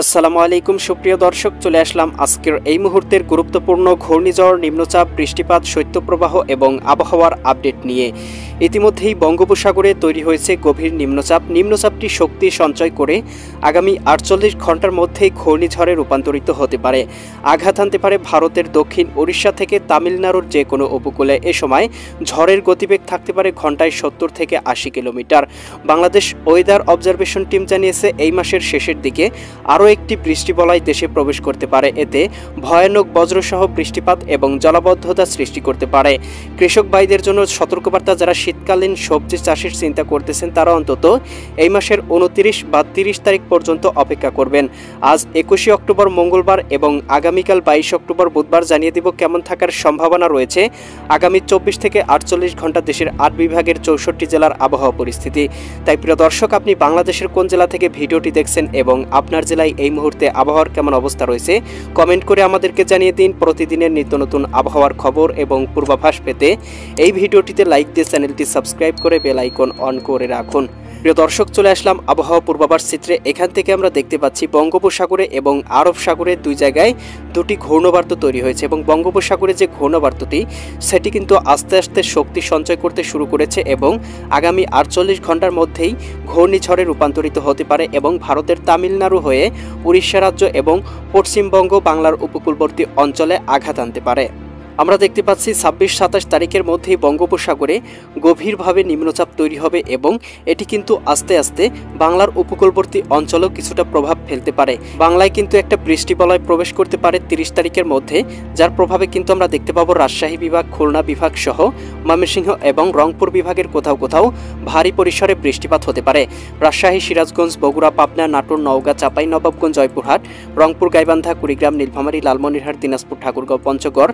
আসসালামু আলাইকুম সুপ্রিয় দর্শক, চলে আসলাম আজকের এই মুহূর্তের গুরুত্বপূর্ণ ঘূর্ণিঝড়, নিম্নচাপ, বৃষ্টিপাত, শৈত্যপ্রবাহ এবং আবহাওয়ার আপডেট নিয়ে। ইতিমধ্যেই বঙ্গোপসাগরে তৈরি হয়েছে গভীর নিম্নচাপ। নিম্নচাপটি শক্তি সঞ্চয় করে আগামী 48 ঘন্টার মধ্যেই ঘূর্ণিঝড়ে রূপান্তরিত হতে পারে। আঘাত হানতে পারে ভারতের দক্ষিণ ওড়িশা থেকে তামিলনাড়ুর যে কোনো উপকূলে। এ সময় ঝড়ের গতিবেগ থাকতে পারে ঘন্টায় 70 থেকে 80 kilometre. Bangladesh weather observation team জানিয়েছে এই মাসের শেষের দিকে আরও একটি বৃষ্টিবলয় দেশে প্রবেশ করতে পারে। এতে ভয়ানক বজ্রসহ বৃষ্টিপাত এবং জলাবদ্ধতা সৃষ্টি করতে পারে। কৃষক ভাইদের জন্য সতর্কবার্তা, যারা শীতকালীন সবজি চাষের চিন্তা করতেছেন তারা অন্তত এই মাসের 29 বা 30 তারিখ পর্যন্ত অপেক্ষা করবেন। আজ 21 অক্টোবর মঙ্গলবার এবং আগামীকাল 22 অক্টোবর বুধবার জানিয়ে দিব কেমন থাকার সম্ভাবনা রয়েছে আগামী 24 থেকে 48 ঘন্টা দেশের 8 বিভাগের 64 জেলার আবহাওয়া পরিস্থিতি। তাই প্রিয় দর্শক, আপনি বাংলাদেশের কোন জেলা থেকে ভিডিওটি দেখছেন এবং আপনার জেলায় এই মুহূর্তে আবহাওয়ার কেমন অবস্থা রয়েছে কমেন্ট করে আমাদেরকে জানিয়ে দিন। প্রতিদিনের নিত্য নতুন আবহাওয়ার খবর এবং পূর্বাভাস পেতে এই ভিডিওটিতে লাইক দিয়ে চ্যানেলটি সাবস্ক্রাইব করে বেল আইকন অন করে রাখুন। প্রিয় দর্শক, চলে আসলাম আবহাওয়া পূর্বাভাস চিত্রে। এখান থেকে আমরা দেখতে পাচ্ছি বঙ্গোপসাগরে এবং আরব সাগরে দুই জায়গায় দুটি ঘূর্ণবার্ত তৈরি হয়েছে এবং বঙ্গোপসাগরে যে ঘূর্ণবার্তটি সেটি কিন্তু আস্তে আস্তে শক্তি সঞ্চয় করতে শুরু করেছে এবং আগামী 48 ঘন্টার মধ্যেই ঘূর্ণিঝড়ে রূপান্তরিত হতে পারে এবং ভারতের তামিলনাড়ু হয়ে উড়িষ্যা রাজ্য এবং পশ্চিমবঙ্গ বাংলার উপকূলবর্তী অঞ্চলে আঘাত আনতে পারে। আমরা দেখতে পাচ্ছি 26-27 তারিখের মধ্যেই বঙ্গোপসাগরে গভীরভাবে নিম্নচাপ তৈরি হবে এবং এটি কিন্তু আস্তে আস্তে বাংলার উপকূলবর্তী অঞ্চলেও কিছুটা প্রভাব ফেলতে পারে। বাংলায় কিন্তু একটা বৃষ্টিবলয় প্রবেশ করতে পারে 30 তারিখের মধ্যে, যার প্রভাবে কিন্তু আমরা দেখতে পাবো রাজশাহী বিভাগ, খুলনা বিভাগ সহ ময়মনসিংহ এবং রংপুর বিভাগের কোথাও কোথাও ভারী পরিসরে বৃষ্টিপাত হতে পারে। রাজশাহী, সিরাজগঞ্জ, বগুড়া, পাবনা, নাটোর, নওগাঁ, চাঁপাইনবাবগঞ্জ, জয়পুরহাট, রংপুর, গাইবান্ধা, কুড়িগ্রাম, নীলফামারী, লালমনিরহাট, দিনাজপুর, ঠাকুরগাঁও, পঞ্চগড়।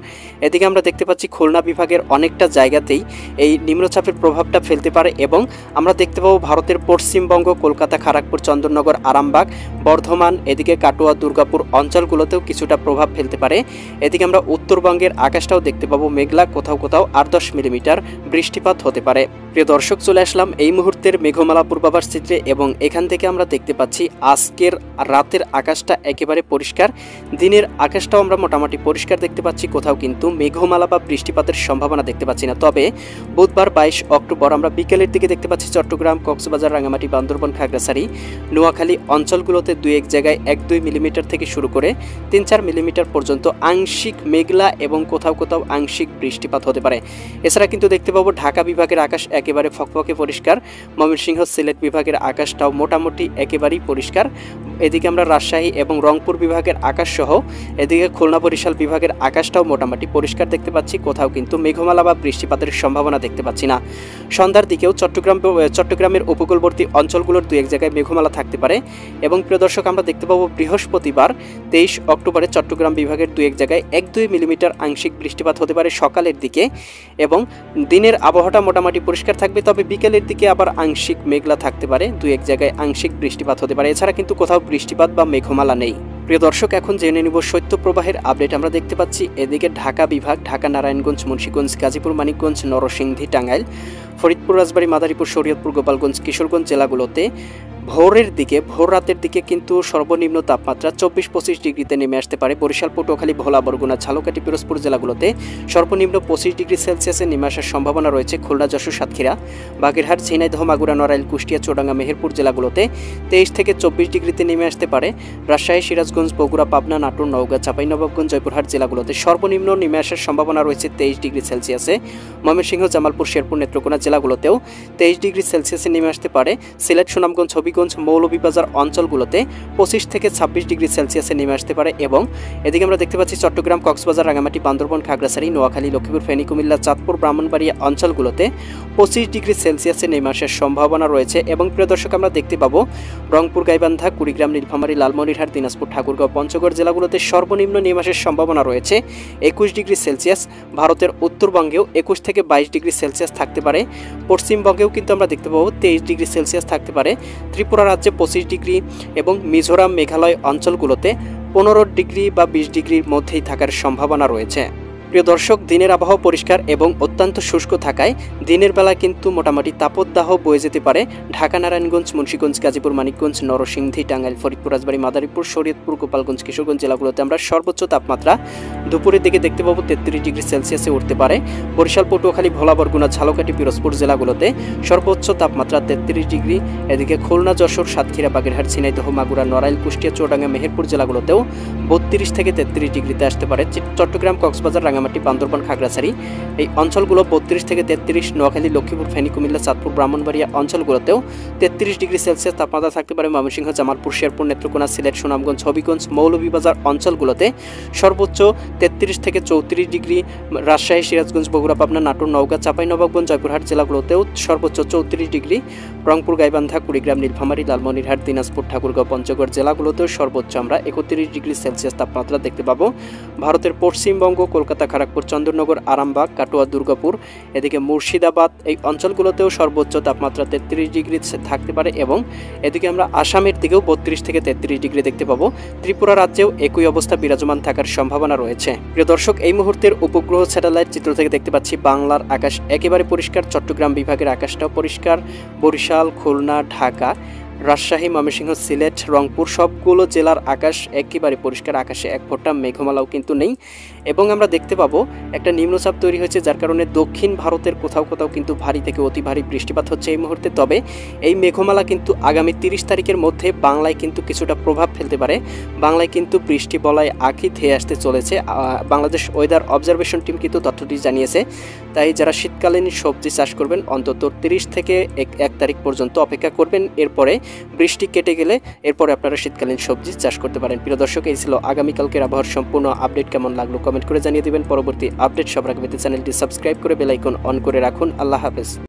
এদিকে আমরা দেখতে পাচ্ছি খুলনা বিভাগের অনেকটা জায়গাতেই এই নিম্নচাপের প্রভাবটা ফেলতে পারে এবং আমরা দেখতে পাবো ভারতের পশ্চিমবঙ্গ, কলকাতা, খড়গপুর, চন্দননগর, আরামবাগ, বর্ধমান, এদিকে কাটোয়া, দুর্গাপুর অঞ্চলগুলোতেও কিছুটা প্রভাব ফেলতে পারে। এদিকে আমরা উত্তরবঙ্গের আকাশটাও দেখতে পাবো মেঘলা, কোথাও কোথাও 8-10 মিলিমিটার বৃষ্টিপাত হতে পারে। প্রিয় দর্শক, চলে আসলাম এই মুহূর্তের মেঘমালা পূর্বাভাস চিত্রে এবং এখান থেকে আমরা দেখতে পাচ্ছি আজকের রাতের আকাশটা একেবারে পরিষ্কার। দিনের আকাশটাও আমরা মোটামুটি পরিষ্কার দেখতে পাচ্ছি, কোথাও কিন্তু মেঘমালা বা বৃষ্টিপাতের সম্ভাবনা দেখতে পাচ্ছি না। তবে বুধবার 22 অক্টোবর আমরা বিকেলের দিকে দেখতে পাচ্ছি চট্টগ্রাম, কক্সবাজার, রাঙামাটি, বান্দরবান, খাগড়াছড়ি, নোয়াখালী অঞ্চলগুলোতে 2-1 জায়গায় 1-2 মিলিমিটার থেকে শুরু করে 3-4 মিলিমিটার পর্যন্ত আংশিক মেঘলা এবং কোথাও কোথাও আংশিক বৃষ্টিপাত হতে পারে। এছাড়া কিন্তু দেখতে পাবো ঢাকা বিভাগের আকাশ একেবারে ফকফকে পরিষ্কার। ময়মনসিংহ, সিলেট বিভাগের আকাশটাও মোটামুটি একেবারেই পরিষ্কার। এদিকে আমরা রাজশাহী এবং রংপুর বিভাগের আকাশ সহ এদিকে খুলনা, বরিশাল বিভাগের আকাশটাও মোটামুটি পরিষ্কার দেখতে পাচ্ছি, কোথাও কিন্তু মেঘমালা বা বৃষ্টিপাতের সম্ভাবনা দেখতে পাচ্ছি না। সন্ধ্যার দিকেও চট্টগ্রামের উপকূলবর্তী অঞ্চলগুলোর 2-1 জায়গায় মেঘমালা থাকতে পারে এবং প্রিয় দর্শক, আমরা দেখতে পাবো বৃহস্পতিবার 23 অক্টোবরে চট্টগ্রাম বিভাগের 2-1 জায়গায় 1-2 মিলিমিটার আংশিক বৃষ্টিপাত হতে পারে সকালের দিকে এবং দিনের আবহাওয়াটা মোটামুটি পরিষ্কার থাকবে। তবে বিকেলের দিকে আবার আংশিক মেঘলা থাকতে পারে, 2-1 জায়গায় আংশিক বৃষ্টিপাত হতে পারে। এছাড়া কিন্তু কোথাও বৃষ্টিপাত বা মেঘমালা নেই। প্রিয় দর্শক, এখন জেনে নিব শৈত্যপ্রবাহের আপডেট। আমরা দেখতে পাচ্ছি এদিকে ঢাকা বিভাগ, ঢাকা, নারায়ণগঞ্জ, মুন্সিগঞ্জ, গাজীপুর, মানিকগঞ্জ, নরসিংদী, টাঙ্গাইল, ফরিদপুর, রাজবাড়ী, মাদারীপুর, শরীয়তপুর, গোপালগঞ্জ, কিশোরগঞ্জ জেলাগুলোতে ভোর রাতের দিকে কিন্তু সর্বনিম্ন তাপমাত্রা 24-25 ডিগ্রিতে নেমে আসতে পারে। বরিশাল, পটুয়াখালী, ভোলা, বরগুনা, ঝালকাঠি, পিরোজপুর জেলাগুলোতে সর্বনিম্ন 25 ডিগ্রি সেলসিয়াসে নেমে আসার সম্ভাবনা রয়েছে। খুলনা, যশোর, সাতক্ষীরা, বাগেরহাট, ঝিনাইদহ, মাগুরা, নড়াইল, কুষ্টিয়া, চুয়াডাঙ্গা, মেহেরপুর জেলাগুলোতে 23 থেকে 24 ডিগ্রিতে নেমে আসতে পারে। রাজশাহী, সিরাজগঞ্জ, বগুড়া, পাবনা, নাটোর, নওগাঁ, চাঁপাইনবাবগঞ্জ, জয়পুরহাট জেলাগুলোতে সর্বনিম্ন নেমে আসার সম্ভাবনা রয়েছে 23 ডিগ্রি সেলসিয়াসে। ময়মনসিংহ, জামালপুর, শেরপুর, নেত্রকোনা জেলাগুলোতেও 23 ডিগ্রি সেলসিয়াসে নেমে আসতে পারে। সিলেট, সুনামগঞ্জ, হবিগঞ্জ, মৌলভীবাজার অঞ্চলগুলোতে 25 থেকে 26 ডিগ্রি সেলসিয়াসে নেমে আসতে পারে এবং এদিকে আমরা দেখতে পাচ্ছি চট্টগ্রাম, কক্সবাজার, রাঙামাটি, বান্দরবান, খাগড়াছড়ি, নোয়াখালী, লক্ষ্মীপুর, ফেনী, কুমিল্লা, চাঁদপুর, ব্রাহ্মণবাড়িয়া অঞ্চলগুলোতে 25 ডিগ্রি সেলসিয়াসে নেমে আসার সম্ভাবনা রয়েছে এবং প্রিয় দর্শক, আমরা দেখতে পাবো রংপুর, গাইবান্ধা, কুড়িগ্রাম, নীলফামারী, লালমনিরহাট, দিনাজপুর, ঠাকুরগাঁও, পঞ্চগড় জেলাগুলোতে সর্বনিম্ন নেমে আসার সম্ভাবনা রয়েছে 21 ডিগ্রি সেলসিয়াস। ভারতের উত্তরবঙ্গেও 21 থেকে 22 ডিগ্রি সেলসিয়াস থাকতে পারে। পশ্চিমবঙ্গেও কিন্তু আমরা দেখতে পাবো 23 ডিগ্রি সেলসিয়াস থাকতে পারে। ত্রিপুরা রাজ্যে 25 ডিগ্রি এবং মিজোরাম, মেঘালয় অঞ্চলগুলোতে 15 ডিগ্রি বা 20 ডিগ্রির মধ্যেই থাকার সম্ভাবনা রয়েছে। প্রিয় দর্শক, দিনের আবহাওয়া পরিষ্কার এবং অত্যন্ত শুষ্ক থাকায় দিনের বেলা কিন্তু মোটামুটি তাপদাহ বয়ে যেতে পারে ঢাকা, নারায়ণগঞ্জ, মুন্সিগঞ্জ, গাজীপুর, মানিকগঞ্জ, নরসিংদী, টাঙ্গাইল, ফরিদপুর, রাজবাড়ী, মাদারীপুর, শরীয়তপুর, গোপালগঞ্জ, কিশোরগঞ্জ জেলাগুলোতে আমরা সর্বোচ্চ তাপমাত্রা দুপুরের দিকে দেখতে পাবো 33 ডিগ্রি সেলসিয়াসে উঠতে পারে। বরিশাল, পটুয়াখালী, ভোলা, বরগুনা, ঝালকাঠি, পিরোজপুর জেলাগুলোতে সর্বোচ্চ তাপমাত্রা 33 ডিগ্রি। এদিকে খুলনা, যশোর, সাতক্ষীরা, বাগেরহাট, ঝিনাইদহ, মাগুরা, নড়াইল, কুষ্টিয়া, চুয়াডাঙ্গা, মেহেরপুর জেলাগুলোতেও 32 থেকে 33 ডিগ্রিতে আসতে পারে। চট্টগ্রাম, কক্সবাজার, রাঙ্গামাটি, বান্দরবান, খাগড়াছড়ি এই অঞ্চলগুলো 32 থেকে 33, নোয়াখালী, লক্ষ্মীপুর, ফেনী, কুমিল্লা, চাঁদপুর, ব্রাহ্মণবাড়িয়া অঞ্চলগুলোতেও 33 ডিগ্রি সেলসিয়াস তাপমাত্রা থাকতে পারে। ময়মনসিংহ, জামালপুর, শেরপুর, নেত্রকোনা, সিলেট, সুনামগঞ্জ, হবিগঞ্জ, মৌলভীবাজার অঞ্চলগুলোতে সর্বোচ্চ 33 থেকে 34 ডিগ্রি। রাজশাহী, সিরাজগঞ্জ, বগুড়া, পাবনা, নাটোর, নওগাঁ, চাঁপাইনবাবগঞ্জ, জয়পুরহাট জেলাগুলোতেও সর্বোচ্চ 34 ডিগ্রি। রংপুর, গাইবান্ধা, কুড়িগ্রাম, নীলফামারী, লালমনিরহাট, দিনাজপুর, ঠাকুরগাঁও, পঞ্চগড় জেলাগুলোতেও সর্বোচ্চ আমরা 31 ডিগ্রি সেলসিয়াস তাপমাত্রা দেখতে পাবো। ভারতের পশ্চিমবঙ্গ, কলকাতা, খড়গপুর, চন্দননগর, আরামবাগ, কাটোয়া, দুর্গাপুর, এদিকে মুর্শিদাবাদ এই অঞ্চলগুলোতেও সর্বোচ্চ তাপমাত্রা 33 ডিগ্রি থাকতে পারে এবং এদিকে আমরা আসামের দিকেও 32 থেকে 33 ডিগ্রি দেখতে পাবো। ত্রিপুরা রাজ্যেও একই অবস্থা বিরাজমান থাকার সম্ভাবনা রয়েছে। প্রিয় দর্শক, এই মুহূর্তের উপগ্রহ স্যাটেলাইট চিত্র থেকে দেখতে পাচ্ছি বাংলার আকাশ একেবারে পরিষ্কার। চট্টগ্রাম বিভাগের আকাশটাও পরিষ্কার। বরিশাল, খুলনা, ঢাকা, রাজশাহী, ময়মনসিংহ, সিলেট, রংপুর সবগুলো জেলার আকাশ একেবারে পরিষ্কার। আকাশে এক ফোঁটা মেঘমালাও কিন্তু নেই এবং আমরা দেখতে পাবো একটা নিম্নচাপ তৈরি হয়েছে, যার কারণে দক্ষিণ ভারতের কোথাও কোথাও কিন্তু ভারী থেকে অতি ভারী বৃষ্টিপাত হচ্ছে এই মুহূর্তে। তবে এই মেঘমালা কিন্তু আগামী 30 তারিখের মধ্যে বাংলায় কিন্তু কিছুটা প্রভাব ফেলতে পারে। বাংলায় কিন্তু বৃষ্টি বলায় আঁখি ধেয়ে আসতে চলেছে। বাংলাদেশ ওয়েদার অবজারভেশন টিম কিন্তু তথ্যটি জানিয়েছে। তাই যারা শীতকালীন সবজি চাষ করবেন অন্তত 30 থেকে 1 তারিখ পর্যন্ত অপেক্ষা করবেন। এরপরে বৃষ্টি কেটে গেলে এরপরে আপনারা শীতকালীন সবজি চাষ করতে পারেন। প্রিয় দর্শক, এই ছিল আগামীকালকের আবহাওয়ার সম্পূর্ণ আপডেট। কেমন লাগলো কমেন্ট করে জানিয়ে দিবেন। পরবর্তী আপডেট সবার আগে পেতে চ্যানেলটি সাবস্ক্রাইব করে বেল আইকন অন করে রাখুন। আল্লাহ হাফেজ।